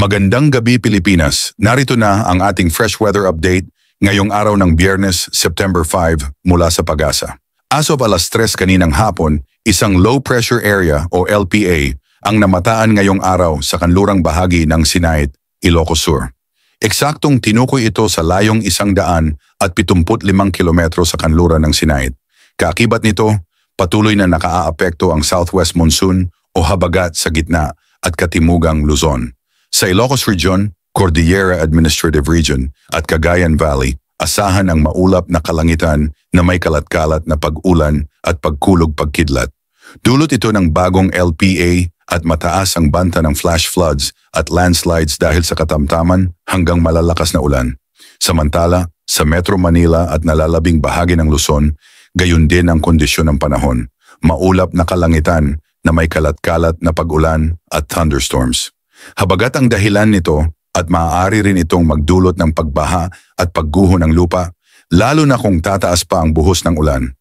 Magandang gabi Pilipinas, narito na ang ating fresh weather update ngayong araw ng Biyernes, September 5 mula sa Pag-asa. As of alas 3 kaninang hapon, isang low pressure area o LPA ang namataan ngayong araw sa kanlurang bahagi ng Sinait, Ilocos Sur. Eksaktong tinukoy ito sa layong 175 kilometro sa kanluran ng Sinait. Kaakibat nito, patuloy na nakaaapekto ang southwest monsoon o habagat sa gitna at katimugang Luzon. Sa Ilocos Region, Cordillera Administrative Region at Cagayan Valley, asahan ang maulap na kalangitan na may kalat-kalat na pag-ulan at pagkulog-pagkidlat. Dulot ito ng bagong LPA at mataas ang banta ng flash floods at landslides dahil sa katamtaman hanggang malalakas na ulan. Samantala, sa Metro Manila at nalalabing bahagi ng Luzon, gayon din ang kondisyon ng panahon. Maulap na kalangitan na may kalat-kalat na pag-ulan at thunderstorms. Habagat ang dahilan nito at maaari rin itong magdulot ng pagbaha at pagguho ng lupa, lalo na kung tataas pa ang buhos ng ulan.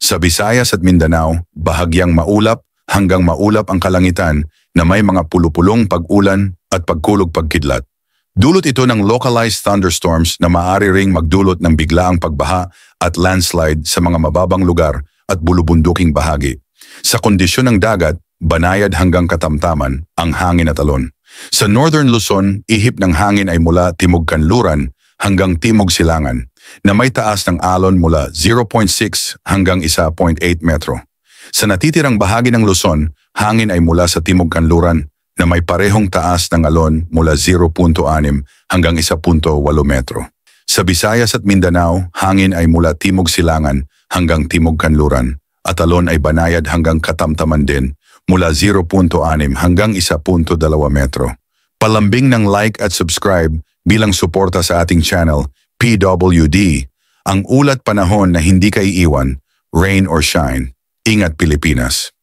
Sa Visayas at Mindanao, bahagyang maulap hanggang maulap ang kalangitan na may mga pulupulong pag-ulan at pagkulog-pagkidlat. Dulot ito ng localized thunderstorms na maaari ring magdulot ng biglaang pagbaha at landslide sa mga mababang lugar at bulubunduking bahagi. Sa kondisyon ng dagat, banayad hanggang katamtaman ang hangin at alon. Sa Northern Luzon, ihip ng hangin ay mula Timog Kanluran hanggang Timog Silangan na may taas ng alon mula 0.6 hanggang 1.8 metro. Sa natitirang bahagi ng Luzon, hangin ay mula sa Timog Kanluran na may parehong taas ng alon mula 0.6 hanggang 1.8 metro. Sa Visayas at Mindanao, hangin ay mula Timog Silangan hanggang Timog Kanluran at alon ay banayad hanggang katamtaman din mula 0.6 hanggang 1.2 metro. Palambing ng like at subscribe bilang suporta sa ating channel, PWD, ang ulat panahon na hindi kaiiwan, rain or shine. Ingat Pilipinas!